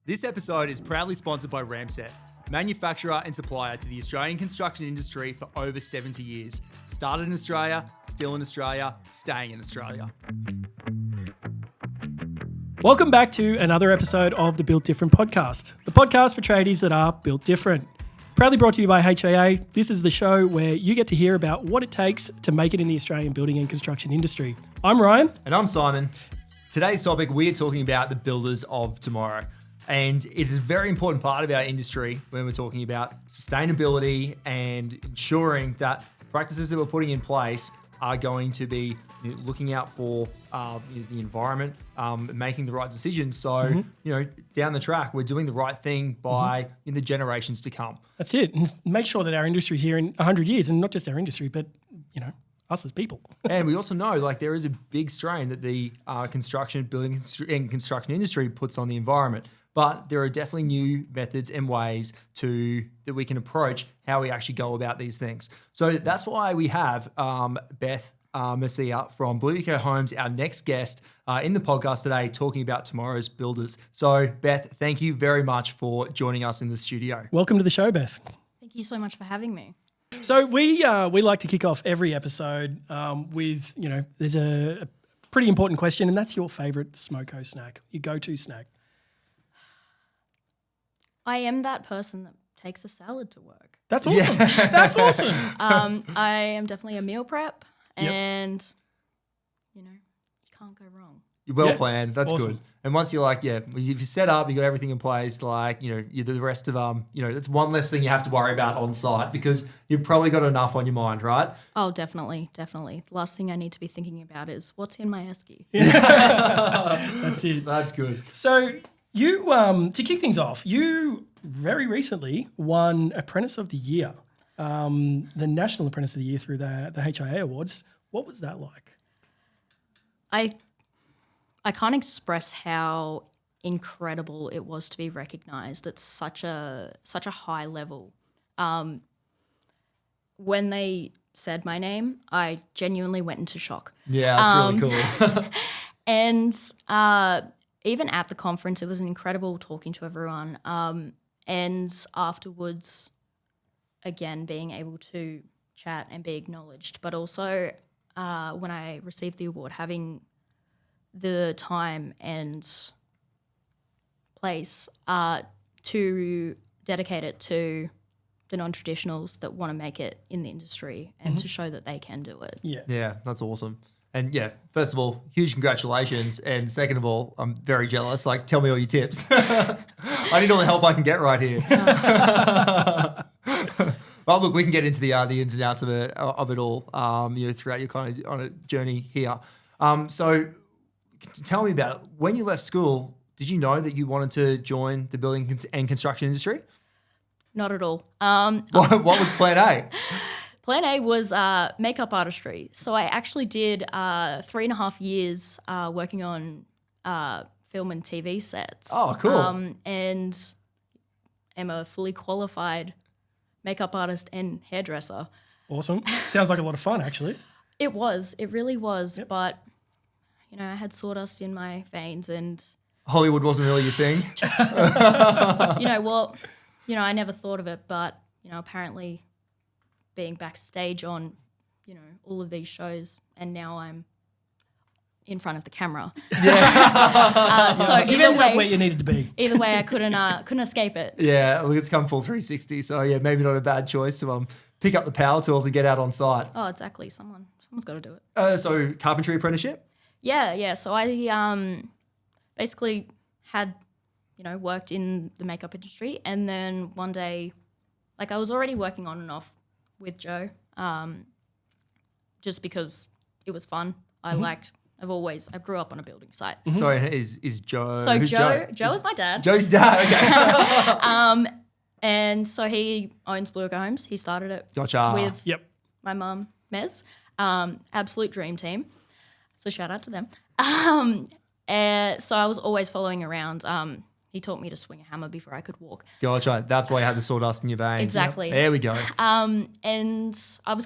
This episode is proudly sponsored by Ramset, manufacturer and supplier to the Australian construction industry for over 70 years. Started in Australia, still in Australia, staying in Australia. Welcome back to another episode of the Built Different podcast, the podcast for tradies that are built different. Proudly brought to you by HIA. This is the show where you get to hear about what it takes to make it in the Australian building and construction industry. I'm Ryan. And I'm Simon. Today's topic, we are talking about the builders of tomorrow. And it is a very important part of our industry when we're talking about sustainability and ensuring that practices that we're putting in place are going to be looking out for the environment, making the right decisions. So, down the track, we're doing the right thing by in the generations to come. That's it. And make sure that our industry is here in 100 years, and not just our industry, but, us as people. And we also know, there is a big strain that the building and construction industry puts on the environment. But there are definitely new methods and ways that we can approach how we actually go about these things. So that's why we have Beth Merceica from Blue Eco Homes, our next guest in the podcast today, talking about tomorrow's builders. So Beth, thank you very much for joining us in the studio. Welcome to the show, Beth. Thank you so much for having me. So we like to kick off every episode with, there's a pretty important question, and that's your favourite smoko snack, your go-to snack. I am that person that takes a salad to work. That's awesome. Yeah. That's awesome. I am definitely a meal prep, and you can't go wrong. You're well planned. That's awesome. Good. And once you're if you set up, you got everything in place, the rest of it's one less thing you have to worry about on site because you've probably got enough on your mind, right? Oh, definitely. The last thing I need to be thinking about is what's in my esky. That's it. That's good. So you, to kick things off, you very recently won Apprentice of the Year, the National Apprentice of the Year through the HIA Awards. What was that like? I can't express how incredible it was to be recognised at such a high level. When they said my name, I genuinely went into shock. Yeah, that's really cool. And even at the conference, it was incredible talking to everyone. And afterwards, again, being able to chat and be acknowledged. But also when I received the award, having the time and place to dedicate it to the non-traditionals that want to make it in the industry and to show that they can do it. Yeah, that's awesome. And first of all, huge congratulations. And second of all, I'm very jealous. Tell me all your tips. I need all the help I can get right here. Well, look, we can get into the ins and outs of it all, throughout your kind of on a journey here. So tell me about it. When you left school, did you know that you wanted to join the building and construction industry? Not at all. What was plan A? Plan A was makeup artistry. So I actually did 3.5 years working on film and TV sets. Oh, cool. And am a fully qualified makeup artist and hairdresser. Awesome. Sounds like a lot of fun, actually. It really was. Yep. But, I had sawdust in my veins and Hollywood wasn't really your thing? I never thought of it, but, apparently being backstage on, all of these shows, and now I'm in front of the camera. Yeah. So you ended up where you needed to be. Either way, I couldn't escape it. Yeah, look, it's come full 360. So maybe not a bad choice to pick up the power tools and get out on site. Oh, exactly. Someone's got to do it. So carpentry apprenticeship? Yeah. So I basically had, worked in the makeup industry, and then one day, I was already working on and off with Joe, just because it was fun. I grew up on a building site. Mm-hmm. Sorry, is Joe? So who's Joe is my dad. Joe's dad. Okay. And so he owns Blue Eco Homes. He started it with my mum, Mez. Absolute dream team. So shout out to them. So I was always following around. He taught me to swing a hammer before I could walk. Gotcha. That's why you had the sawdust in your veins. Exactly. There we go. And I was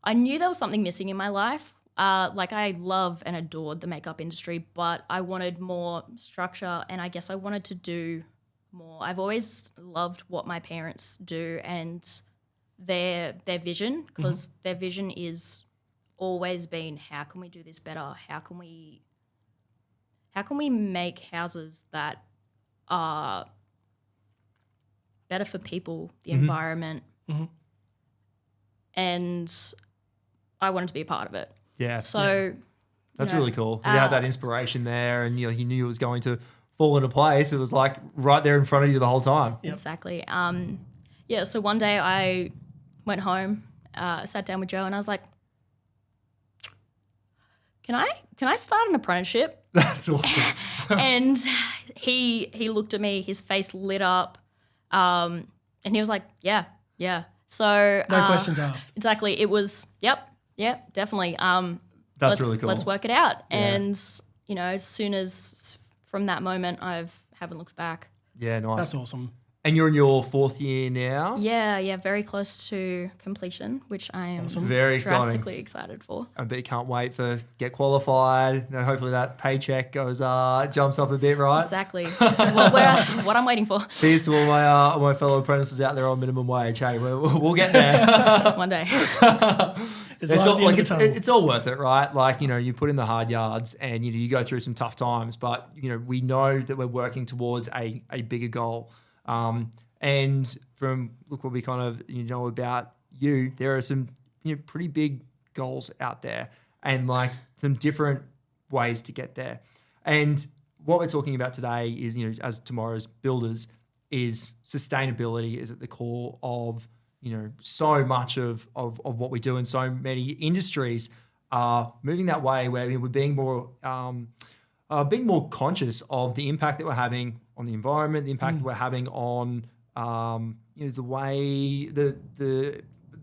I knew there was something missing in my life like I love and adored the makeup industry, but I wanted more structure, and I guess I wanted to do more. I've always loved what my parents do and their vision, because their vision is always been, how can we do this better? How can we make houses that are better for people, the environment, and I wanted to be a part of it. Yeah. So That's really cool. You had that inspiration there, and you knew it was going to fall into place. It was like right there in front of you the whole time. Exactly. So one day I went home, sat down with Joe, and I was like, Can I start an apprenticeship? That's awesome. And he looked at me, his face lit up, and he was like, yeah. So No questions asked. Exactly. It was, yep, definitely. That's really cool. Let's work it out. Yeah. And, as soon as from that moment, haven't looked back. Yeah, nice. That's awesome. And you're in your 4th year now? Yeah, very close to completion, which I am Very exciting. drastically excited for. I bet you can't wait for get qualified. And hopefully that paycheck jumps up a bit, right? Exactly. So what I'm waiting for. Cheers to all my fellow apprentices out there on minimum wage. Hey, we'll get there. One day. It's all worth it, right? Like, you put in the hard yards and, you go through some tough times, but, we know that we're working towards a bigger goal. And from what we kind of about you, there are some pretty big goals out there, and like some different ways to get there. And what we're talking about today is, as tomorrow's builders, is sustainability is at the core of so much of what we do, and so many industries are moving that way where we're being more conscious of the impact that we're having on the environment, the impact that we're having on the way the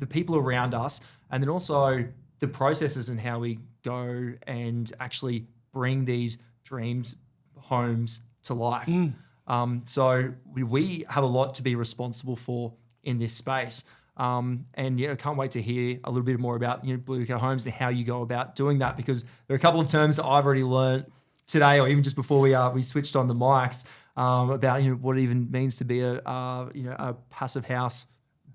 people around us, and then also the processes and how we go and actually bring these dreams, homes to life. So we have a lot to be responsible for in this space. And I can't wait to hear a little bit more about Blue Eco Homes and how you go about doing that, because there are a couple of terms that I've already learned today, or even just before we switched on the mics, about what it even means to be a passive house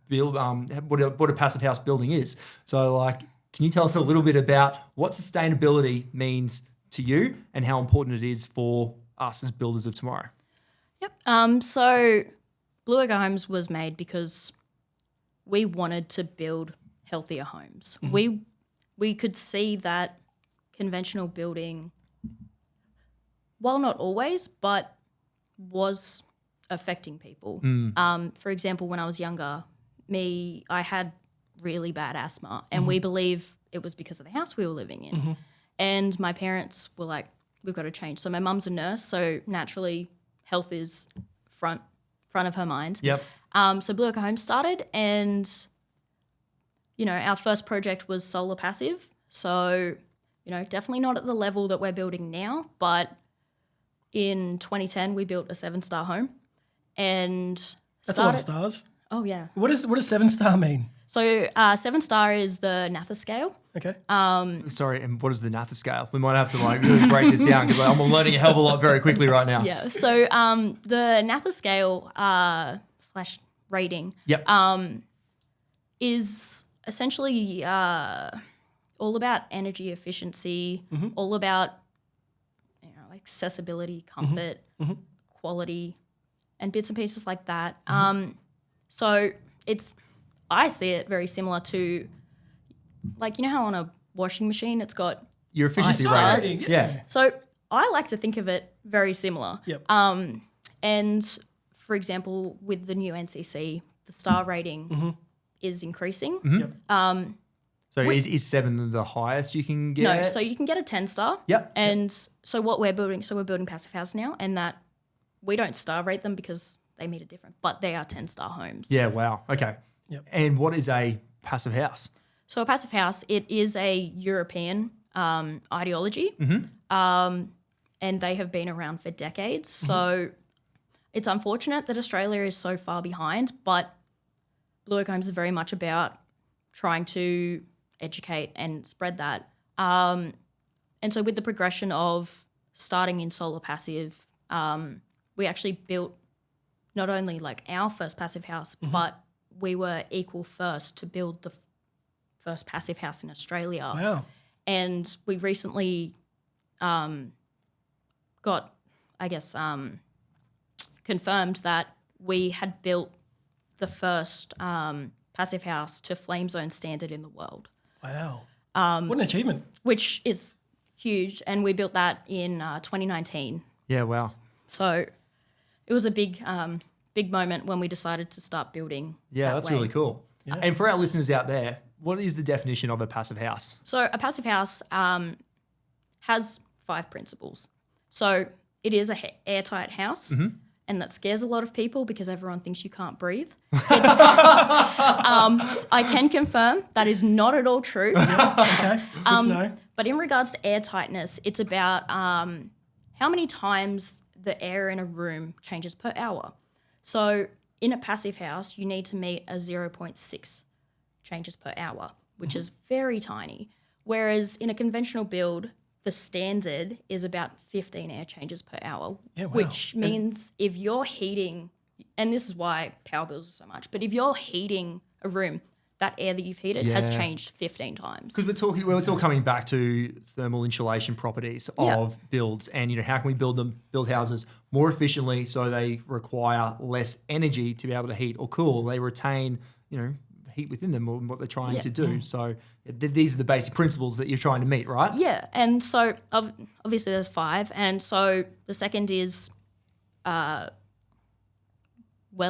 build, what a passive house building is. So, like, can you tell us a little bit about what sustainability means to you and how important it is for us as builders of tomorrow? Yep. So Blue Eco Homes was made because we wanted to build healthier homes. We could see that conventional building, while not always, but was affecting people. For example, when I was younger, I had really bad asthma, and we believe it was because of the house we were living in. And my parents were like, we've got to change. So my mum's a nurse, so naturally health is front of her mind. Yep. So Blue Eco Homes started, and, our first project was solar passive. So, definitely not at the level that we're building now, but in 2010 we built a 7-star home, and That's a lot of stars. Oh yeah. What does 7-star mean? So 7-star is the NAFA scale. Okay. Sorry, and what is the NAFA scale? We might have to really break this down, because I'm learning a hell of a lot very quickly right now. Yeah. So the NAFA scale / rating. Yep. Is essentially all about energy efficiency, all about accessibility, comfort, quality, and bits and pieces like that. So I see it very similar to, like, how on a washing machine it's got Your efficiency 5 rating. stars. Yeah. So I like to think of it very similar. Yep. And for example, with the new NCC, the star rating is increasing. Yep. So is 7 the highest you can get? No, so you can get a 10-star. Yep. And so what we're building, we're building passive house now, and that we don't star rate them because they meet a different, but they are 10-star homes. Yeah, wow. Okay. Yep. And what is a passive house? So a passive house, it is a European ideology, and they have been around for decades. So it's unfortunate that Australia is so far behind, but Blue Eco Homes is very much about trying to educate and spread that And so with the progression of starting in solar passive, we actually built not only like our first passive house, but we were equal first to build the first passive house in Australia. Wow. And we recently got, I guess, confirmed that we had built the first passive house to flame zone standard in the world. Wow. What an achievement. Which is huge. And we built that in 2019. Yeah, wow. So it was a big moment when we decided to start building. Yeah, that's way. really cool. Yeah. And for our listeners out there, what is the definition of a passive house? So a passive house has 5 principles. So it is a airtight house, and that scares a lot of people because everyone thinks you can't breathe. I can confirm that is not at all true. Okay, good to know. But in regards to airtightness, it's about how many times the air in a room changes per hour. So in a passive house, you need to meet a 0.6 changes per hour, which is very tiny. Whereas in a conventional build, the standard is about 15 air changes per hour, Yeah, wow. which means if you're heating, and this is why power bills are so much, but if you're heating a room, that air that you've heated has Yeah. changed 15 times. Because it's all coming back to thermal insulation properties of builds, and how can we build houses more efficiently so they require less energy to be able to heat or cool. They retain heat within them or what they're trying to do. So these are the basic principles that you're trying to meet, right? Yeah, and so obviously there's 5, and so the second is well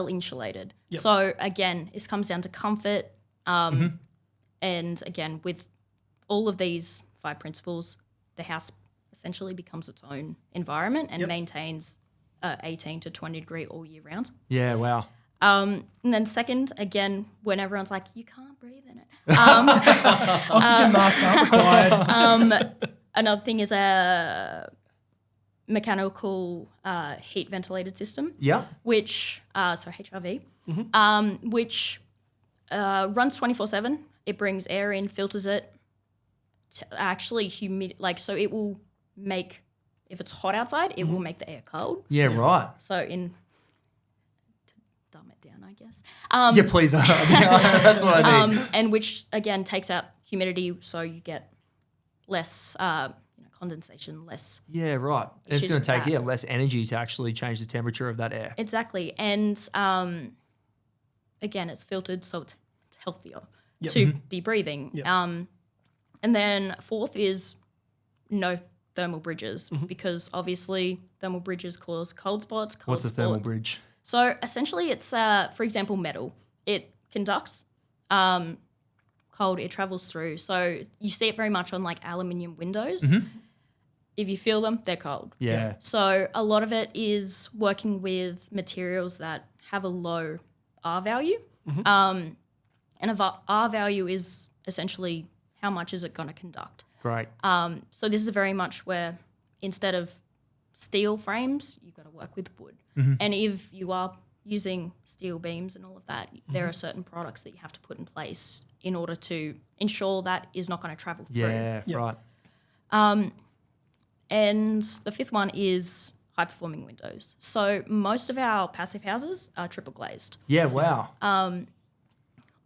insulated. Yep. So again, this comes down to comfort, and again with all of these 5 principles, the house essentially becomes its own environment and maintains 18 to 20 degree all year round. Yeah, wow. And then second, again, when everyone's like, you can't breathe in it. Oxygen masks are required. Another thing is a mechanical heat ventilated system, Yeah. which, so HRV, which runs 24/7. It brings air in, filters it, actually so it will make, if it's hot outside, it will make the air cold. Yeah, right. So dumb it down, I guess. Yeah, please. That's what I need. And which, again, takes out humidity, so you get less condensation, less. Yeah, right. And it's issues going with to take that. less energy to actually change the temperature of that air. Exactly. And, again, it's filtered, so it's healthier to be breathing. Yep. And then fourth is no thermal bridges, because obviously thermal bridges cause cold spots. What's a thermal bridge? So essentially it's, for example, metal. It conducts cold, it travels through. So you see it very much on like aluminium windows. If you feel them, they're cold. Yeah. So a lot of it is working with materials that have a low R value. And a R value is essentially how much is it going to conduct. Great. So this is very much where instead of steel frames, you've got to work with wood. And if you are using steel beams and all of that, there are certain products that you have to put in place in order to ensure that is not going to travel through. Yeah, Yep. right. And the fifth one is high-performing windows. So most of our passive houses are triple glazed. Yeah, wow.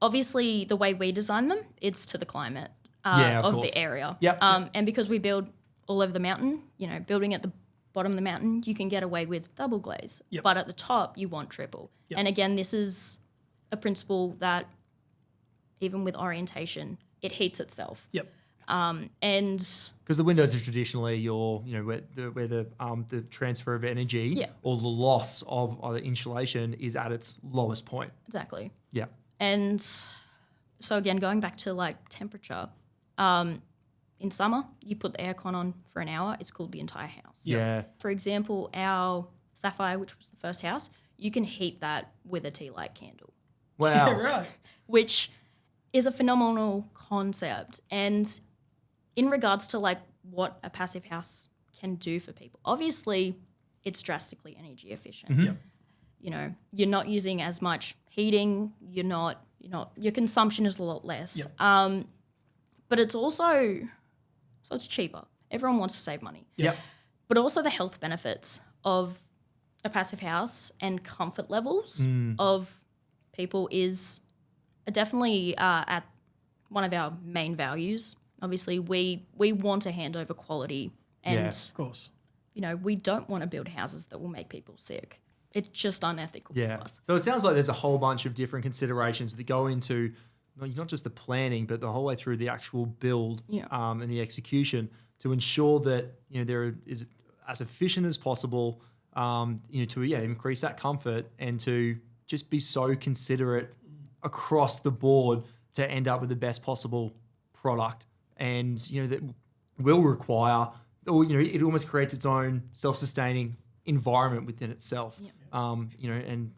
Obviously, the way we design them, it's to the climate Yeah, of of course. the area. Yep. And because we build all over the mountain, building at the bottom of the mountain, you can get away with double glaze. Yep. But at the top, you want triple. Yep. And again, this is a principle that even with orientation, it heats itself. Yep. And Because the windows are traditionally where the transfer of energy Yeah. or the loss of the insulation is at its lowest point. exactly. Yeah. And so again, going back to like temperature, in summer, you put the aircon on for an hour, it's cooled the entire house. Yeah. For example, our Sapphire, which was the first house, you can heat that with a tea light candle, Wow. Right. which is a phenomenal concept. And in regards to like what a passive house can do for people, obviously it's drastically energy efficient. Yep. You're not using as much heating, your consumption is a lot less. Yep. But it's also so it's cheaper. Everyone wants to save money. Yep. But also the health benefits of a passive house and comfort levels of people is definitely at one of our main values. Obviously, we want to hand over quality and, Of course. we don't want to build houses that will make people sick. It's just unethical to us. So it sounds like there's a whole bunch of different considerations that go into not just the planning, but the whole way through the actual build and the execution to ensure that there is as efficient as possible. To increase that comfort and to just be so considerate across the board to end up with the best possible product, and that will require, or it almost creates its own self-sustaining environment within itself. And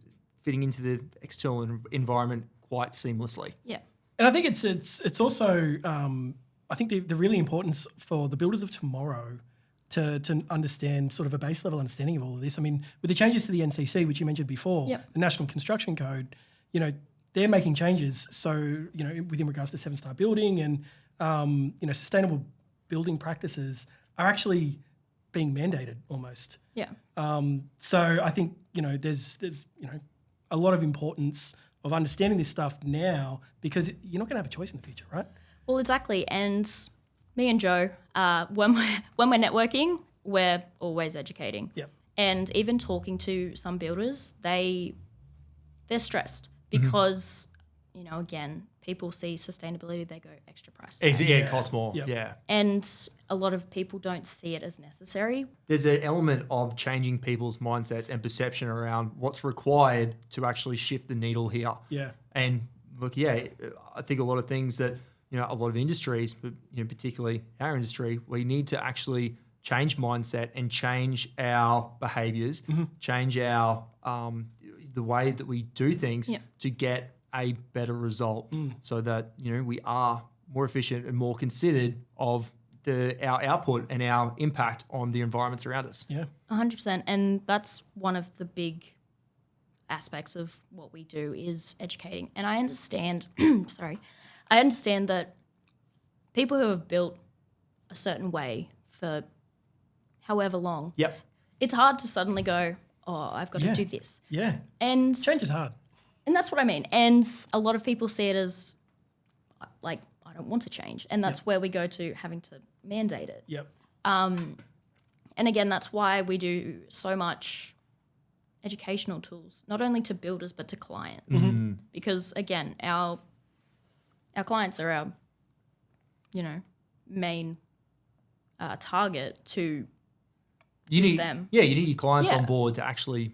fitting into the external environment quite seamlessly. Yeah. And I think it's also I think the really importance for the builders of tomorrow to understand sort of a base level understanding of all of this. I mean, with the changes to the NCC, which you mentioned before, the National Construction Code, they're making changes. So, within regards to 7-star building and, sustainable building practices are actually being mandated almost. Yeah. So I think, there's a lot of importance of understanding this stuff now because you're not going to have a choice in the future, right? Well, exactly. And me and Joe, when we're networking, we're always educating. Yep. And even talking to some builders, they're stressed because, again, people see sustainability, they go extra price tag. It costs more. Yep. Yeah. And a lot of people don't see it as necessary. There's an element of changing people's mindsets and perception around what's required to actually shift the needle here. Yeah. And look, I think a lot of things that, a lot of industries, but particularly our industry, we need to actually change mindset and change our behaviors, change our the way that we do things to get a better result, so that we are more efficient and more considered of our output and our impact on the environments around us. Yeah. 100%. And that's one of the big aspects of what we do is educating. And I understand, I understand that people who have built a certain way for however long, it's hard to suddenly go, oh, I've got to do this. Yeah. And Change is hard. And that's what I mean. And a lot of people see it as like, I don't want to change. And that's where we go to having to mandate it. Yep. And again, that's why we do so much educational tools, not only to builders, but to clients. Because again, our clients are our, main target to them. Yeah, you need your clients on Yeah. board to actually,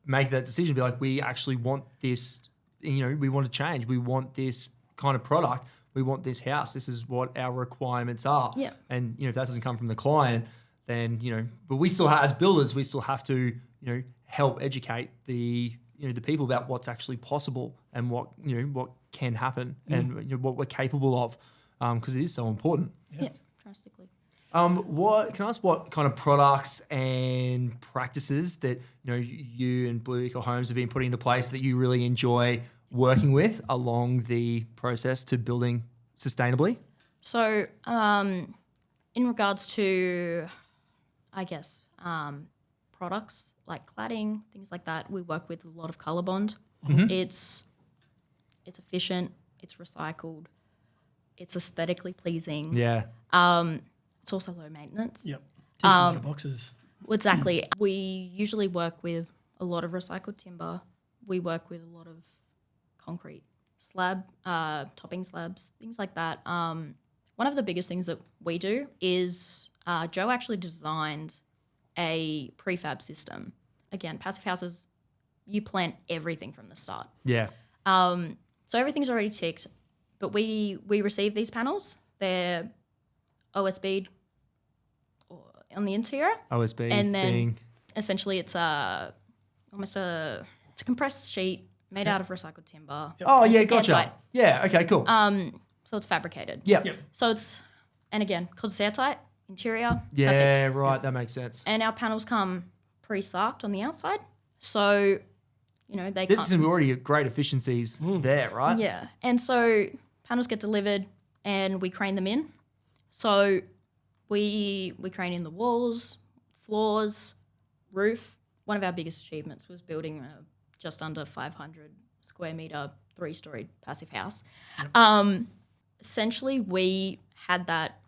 make that decision. Be like, we actually want this, we want to change. We want this kind of product. We want this house. This is what our requirements are. Yeah. And, if that doesn't come from the client, then, but we still have, as builders, we still have to, help educate the people about what's actually possible and what can happen and what we're capable of, because it is so important. Yeah, drastically. What can I ask? What kind of products and practices that you and Blue Eco Homes have been putting into place that you really enjoy working with along the process to building sustainably? So, in regards to, I guess, products like cladding, things like that, we work with a lot of Colour Bond. It's efficient, it's recycled, it's aesthetically pleasing. Yeah. It's also low maintenance. Yep. Ticks a lot of boxes. Exactly. We usually work with a lot of recycled timber. We work with a lot of concrete slab, topping slabs, things like that. One of the biggest things that we do is Joe actually designed a prefab system. Again, passive houses, you plan everything from the start. Yeah. So everything's already ticked, but we receive these panels. They're OSB'd on the interior. OSB And then being essentially it's it's a compressed sheet made out of recycled timber. Oh yeah, It's gotcha. airtight. Yeah, okay, cool. So it's fabricated. Yeah. Yep. So it's, and again, because it's airtight, interior, Yeah, perfect. right, that makes sense. And our panels come pre-sarked on the outside. So, they This can't. is already great efficiencies there, right? Yeah. And so panels get delivered and we crane them in. So we crane in the walls, floors, roof. One of our biggest achievements was building a just under 500 square metre 3-storied passive house. Essentially, we had that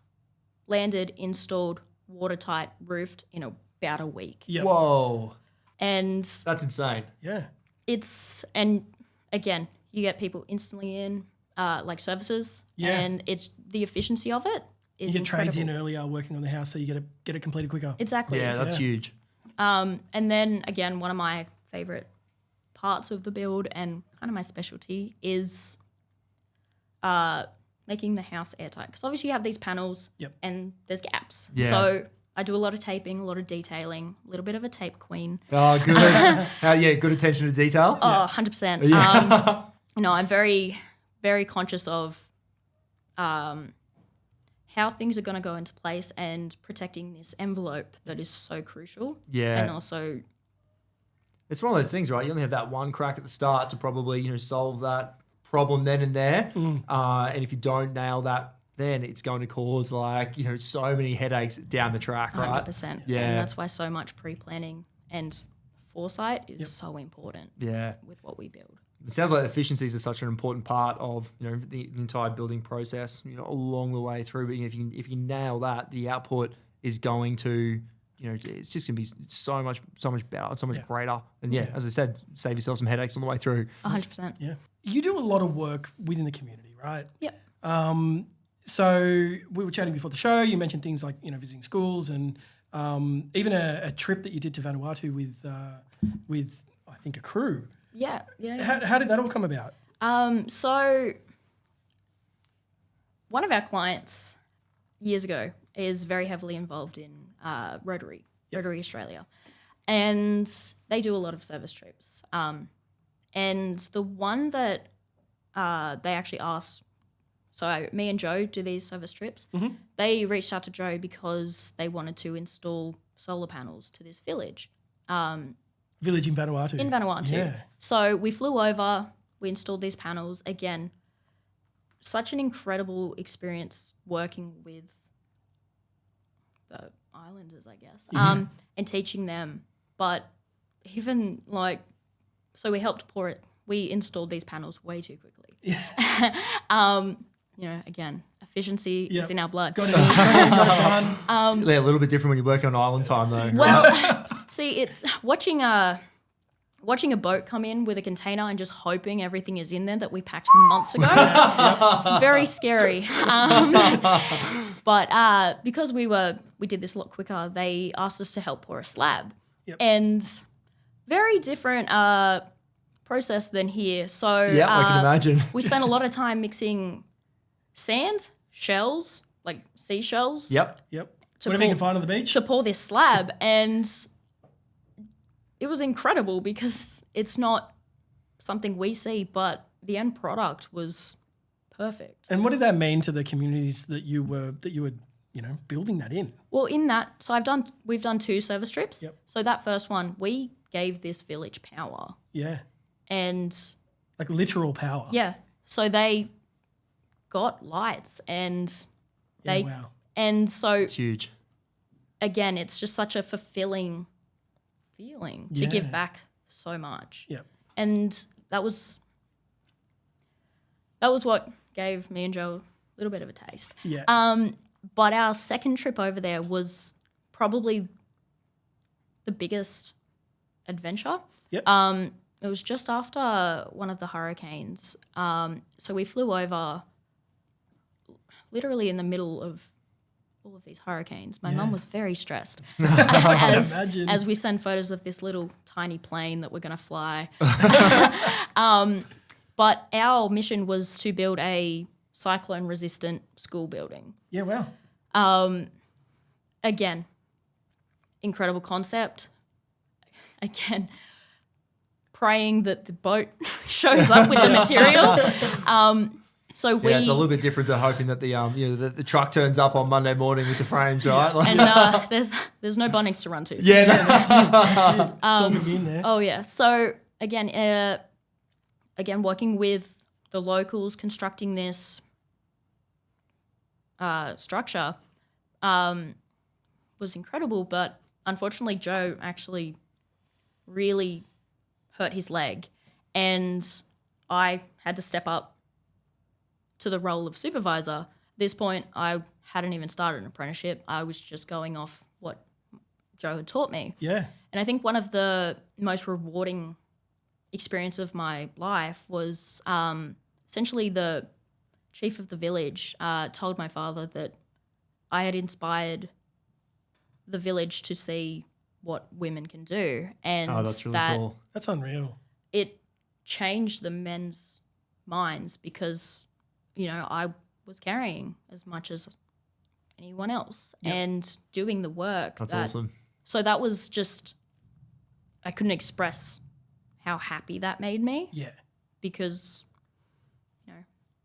landed, installed, watertight, roofed in about a week. Yep. Whoa. And That's insane. Yeah. and again, you get people instantly in, like services, Yeah. and it's the efficiency of it is You get trades incredible. in earlier working on the house, so you get it completed quicker. Exactly. Yeah, that's huge. And then again, one of my favorite parts of the build and kind of my specialty is making the house airtight. Because obviously you have these panels Yep. and there's gaps. Yeah. So I do a lot of taping, a lot of detailing, a little bit of a tape queen. Oh, good. Good attention to detail. Oh, 100%. Yeah. I'm very, very conscious of how things are going to go into place and protecting this envelope that is so crucial. Yeah. And also, It's one of those things, right? You only have that one crack at the start to probably, solve that problem then and there. And if you don't nail that, then it's going to cause so many headaches down the track, right? 100%. Yeah. And that's why so much pre-planning and foresight is so important Yeah. with what we build. It sounds like efficiencies are such an important part of the entire building process along the way through. But if you nail that, the output is going to it's just going to be so much better, so much greater. And as I said, save yourself some headaches on the way through. 100%. Yeah. You do a lot of work within the community, right? Yep. So we were chatting before the show. You mentioned things like visiting schools and even a trip that you did to Vanuatu with I think a crew. Yeah. How did that all come about? So one of our clients years ago is very heavily involved in Rotary Australia, and they do a lot of service trips. And the one that they actually asked, so me and Joe do these service trips. Mm-hmm. They reached out to Joe because they wanted to install solar panels to this village. Village in Vanuatu. In Vanuatu. Yeah. So we flew over, we installed these panels. Again, such an incredible experience working with the islanders, I guess, and teaching them. But even so we helped pour it. We installed these panels way too quickly. Again, efficiency is in our blood. Got it done. A little bit different when you're working on island time, though. Well, see, it's watching a boat come in with a container and just hoping everything is in there that we packed months ago. It's very scary. But because we did this a lot quicker, they asked us to help pour a slab. Yep. And very different process than here. So I can imagine. we spent a lot of time mixing sand, shells, like seashells. Yep. Whatever you can find on the beach. To pour this slab, and it was incredible because it's not something we see, but the end product was perfect. And what did that mean to the communities that you were building that in? Well, in that, so we've done 2 service trips. Yep. So that first one, we gave this village power, Yeah. and Like literal power. yeah, so they got lights, and they wow. and so It's huge. again, it's just such a fulfilling feeling to Yeah. give back so much. Yeah. And that was what gave me and Joe a little bit of a taste. Yeah. But our second trip over there was probably the biggest adventure. Yep. It was just after one of the hurricanes. So we flew over literally in the middle of all of these hurricanes. My mum was very stressed as we send photos of this little tiny plane that we're going to fly. But our mission was to build a cyclone-resistant school building. Yeah, wow. Again, incredible concept. Again, praying that the boat shows up with the material. So we it's a little bit different to hoping that the truck turns up on Monday morning with the frames, right? and there's no Bunnings to run to. Yeah, That's it. It's all going to be in there. Oh yeah. So again, working with the locals, constructing this structure, was incredible, but unfortunately Joe actually really hurt his leg, and I had to step up to the role of supervisor. At this point, I hadn't even started an apprenticeship. I was just going off what Joe had taught me. Yeah. And I think one of the most rewarding experience of my life was essentially the chief of the village told my father that I had inspired the village to see what women can do, and that's really cool. That's unreal. it changed the men's minds because, you know, I was carrying as much as anyone else and doing the work. That's awesome. So that was just, I couldn't express how happy that made me Yeah. because, you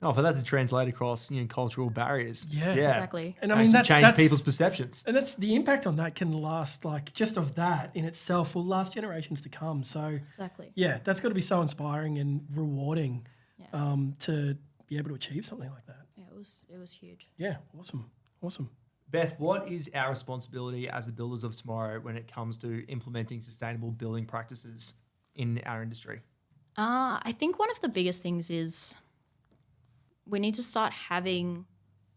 know, For that to translate across, cultural barriers. Yeah. exactly. And I mean, Actually that's change people's perceptions. And that's the impact on that can last, like, just of that in itself will last generations to come. So, Exactly. yeah, that's got to be so inspiring and rewarding Yeah. to be able to achieve something like that. Yeah, it was huge. Yeah, awesome. Beth, what is our responsibility as the builders of tomorrow when it comes to implementing sustainable building practices in our industry? I think one of the biggest things is we need to start having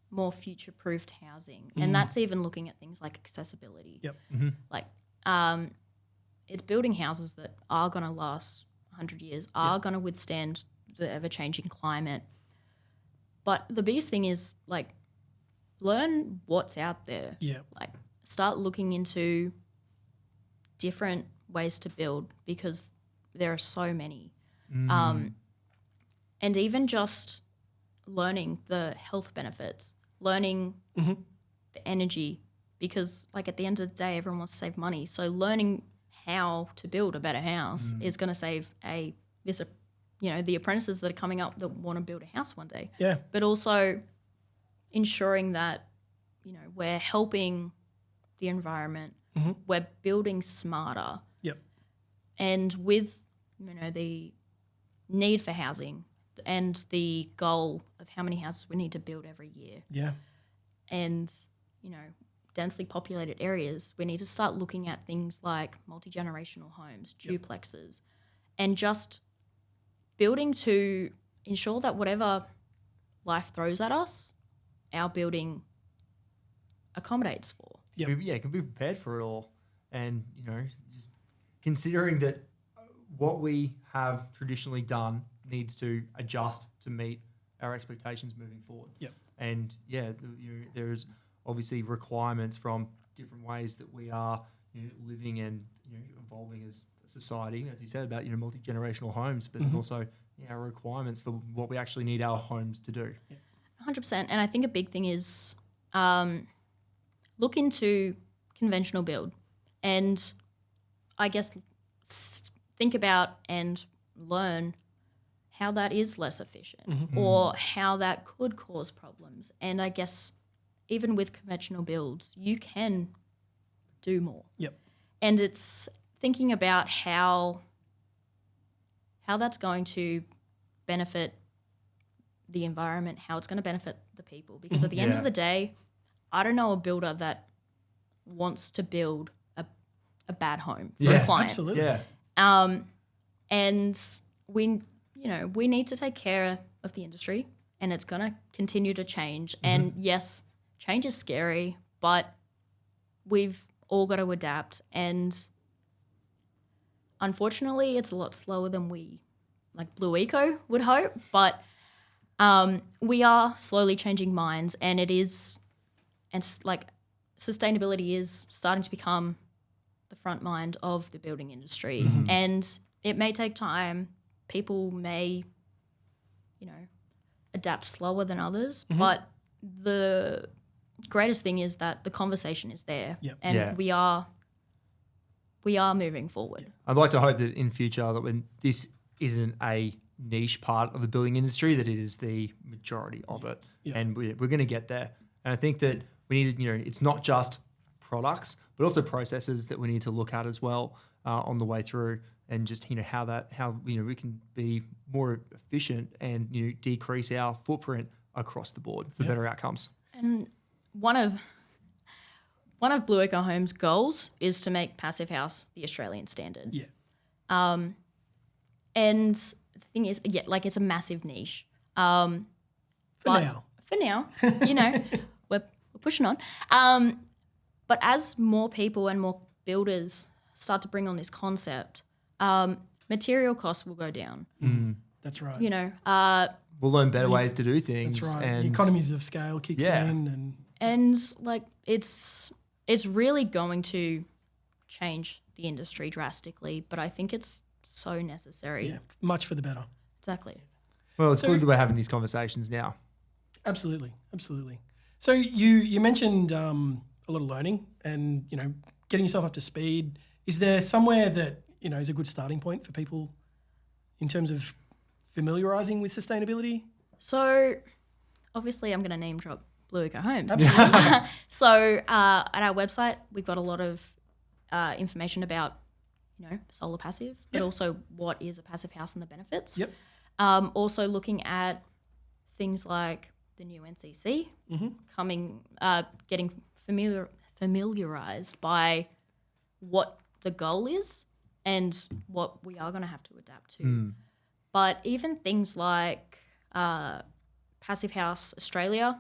more future-proofed housing, and that's even looking at things like accessibility. Yep. Like, it's building houses that are going to last 100 years, are going to withstand the ever-changing climate. But the biggest thing is, like, learn what's out there. Yeah. Like, start looking into different ways to build because there are so many. And even just learning the health benefits, learning the energy, because, like, at the end of the day, everyone wants to save money. So learning how to build a better house is going to save the apprentices that are coming up that want to build a house one day. Yeah. But also ensuring that, we're helping the environment, we're building smarter. Yep. And with, the need for housing and the goal of how many houses we need to build every year Yeah. and, densely populated areas, we need to start looking at things like multi-generational homes, duplexes, and just building to ensure that whatever life throws at us, our building accommodates for. Yep. Can be prepared for it all. And, just considering that what we have traditionally done needs to adjust to meet our expectations moving forward. Yep. And, there's obviously requirements from different ways that we are living and evolving as a society, as you said, about multi-generational homes, but also our requirements for what we actually need our homes to do. 100%. And I think a big thing is look into conventional build and I guess think about and learn how that is less efficient or how that could cause problems. And I guess even with conventional builds, you can do more. Yep. And it's thinking about how that's going to benefit the environment, how it's going to benefit the people. Because at the end of the day, I don't know a builder that wants to build a bad home for a client. Absolutely. Yeah. And we need to take care of the industry, and it's going to continue to change. And yes, change is scary, but we've all got to adapt. And unfortunately, it's a lot slower than we, like Blue Eco, would hope. But we are slowly changing minds, and it is, and like sustainability is starting to become the front mind of the building industry. And it may take time. People may, adapt slower than others, but the greatest thing is that the conversation is there, and we are moving forward. I'd like to hope that in future that when this isn't a niche part of the building industry, that it is the majority of it, and we're going to get there. And I think that we need to, it's not just products, but also processes that we need to look at as well on the way through, and just how we can be more efficient and decrease our footprint across the board for better outcomes. And one of one of Blue Echo Homes' goals is to make Passive House the Australian standard. Yeah. And the thing is, it's a massive niche. For now. For now, we're pushing on. But as more people and more builders start to bring on this concept, material costs will go down. That's right. We'll learn better ways to do things. That's right. And the economies of scale kicks in, and it's really going to change the industry drastically. But I think it's so necessary. much for the better. Exactly. well, it's good that we're having these conversations now. Absolutely. So you mentioned a lot of learning and getting yourself up to speed. Is there somewhere that is a good starting point for people in terms of familiarising with sustainability? So obviously, I'm going to name drop Blue Echo Homes. Absolutely. So at our website, we've got a lot of information about solar passive, but also what is a passive house and the benefits. Yep. Also looking at things like the new NCC getting familiarized by what the goal is and what we are going to have to adapt to. But even things like Passive House Australia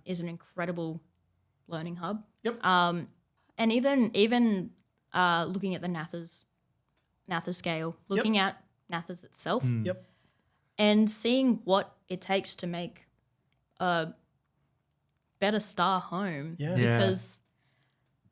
is an incredible learning hub. Yep. And even looking at the NAFAS scale, looking at NAFAS itself, Yep. and seeing what it takes to make a better star home. Yeah. Because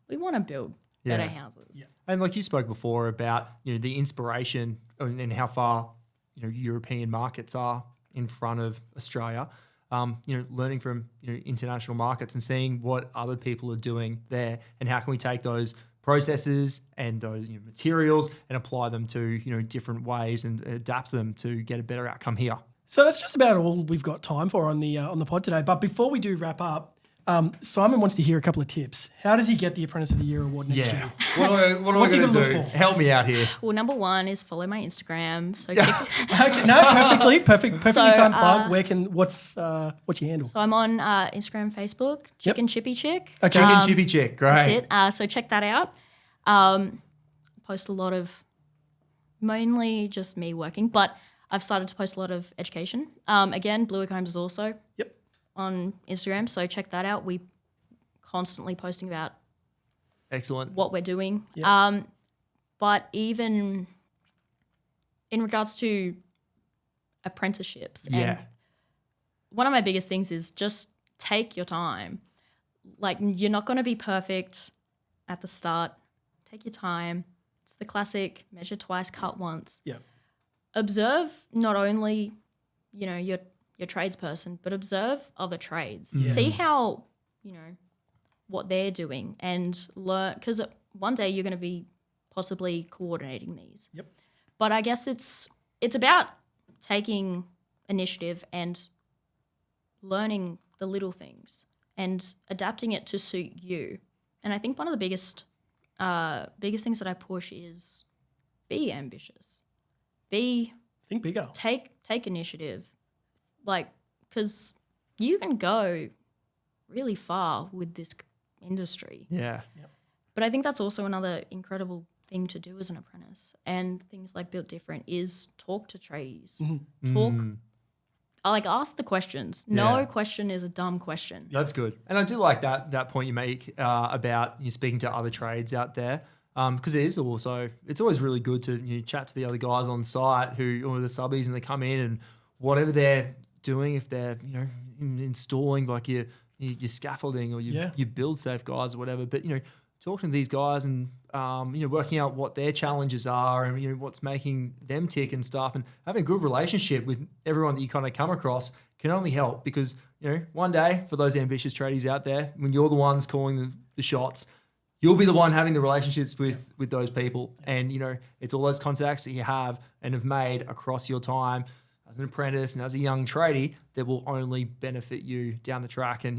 we want to build better houses. Yeah. And like you spoke before about the inspiration and how far European markets are in front of Australia. Learning from international markets and seeing what other people are doing there, and how can we take those processes and those materials and apply them to different ways and adapt them to get a better outcome here. So that's just about all we've got time for on the pod today. But before we do wrap up, Simon wants to hear a couple of tips. How does he get the Apprentice of the Year award next year? What am I What's he going to gonna do? look for? Help me out here. Well, number one is follow my Instagram. So check Okay, no, perfectly So, timed plug. What's your handle? So I'm on Instagram, Facebook, Chicken Chippy Chick. Okay. Chicken chippy chick, great. That's it. So check that out. Post a lot of, mainly just me working, but I've started to post a lot of education. Again, Blue Echo Homes is also on Instagram, so check that out. We constantly posting about Excellent. what we're doing. Yep. But even in regards to apprenticeships, and one of my biggest things is just take your time. Like, you're not going to be perfect at the start. Take your time. It's the classic measure twice, cut once. Yeah. Observe not only, your tradesperson, but observe other trades. Yeah. See how, what they're doing and learn, because one day you're going to be possibly coordinating these. Yep. But I guess it's about taking initiative and learning the little things and adapting it to suit you. And I think one of the biggest things that I push is be ambitious. Think bigger. Take initiative. Like, because you can go really far with this industry. Yeah. But I think that's also another incredible thing to do as an apprentice, and things like Built Different is talk to tradies. Talk, ask the questions. No question is a dumb question. That's good. And I do like that point you make about you speaking to other trades out there, because it's always really good to chat to the other guys on site or the subbies, and they come in and whatever they're doing, if they're installing like your scaffolding or your build safe guys or whatever, but talking to these guys and working out what their challenges are and what's making them tick and stuff, and having a good relationship with everyone that you kind of come across can only help, because one day, for those ambitious tradies out there, when you're the ones calling the shots, you'll be the one having the relationships with those people, and it's all those contacts that you have and have made across your time as an apprentice and as a young tradie that will only benefit you down the track, and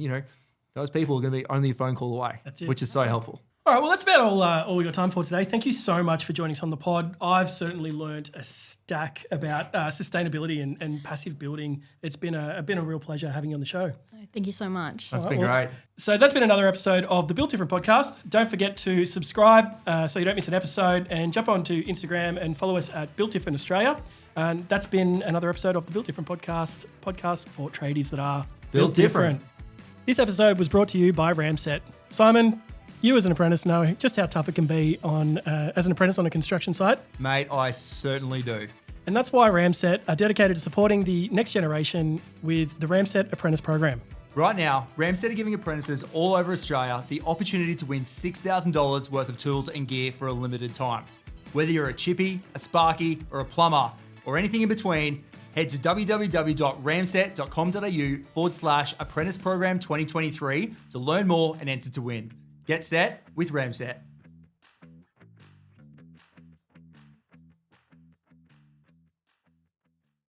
those people are going to be only a phone call away. That's it. Which is so helpful. All right, well, that's about all we got time for today. Thank you so much for joining us on the pod. I've certainly learned a stack about sustainability and passive building. It's been a real pleasure having you on the show. Thank you so much. That's been great. So that's been another episode of the Built Different podcast. Don't forget to subscribe so you don't miss an episode, and jump onto Instagram and follow us at Built Different Australia. And that's been another episode of the Built Different podcast for tradies that are Built different. This episode was brought to you by Ramset. Simon, you as an apprentice know just how tough it can be as an apprentice on a construction site. Mate, I certainly do. And that's why Ramset are dedicated to supporting the next generation with the Ramset Apprentice Program. Right now, Ramsted are giving apprentices all over Australia the opportunity to win $6,000 worth of tools and gear for a limited time. Whether you're a chippy, a sparky, or a plumber, or anything in between, head to www.ramset.com.au/apprentice program 2023 to learn more and enter to win. Get set with Ramset.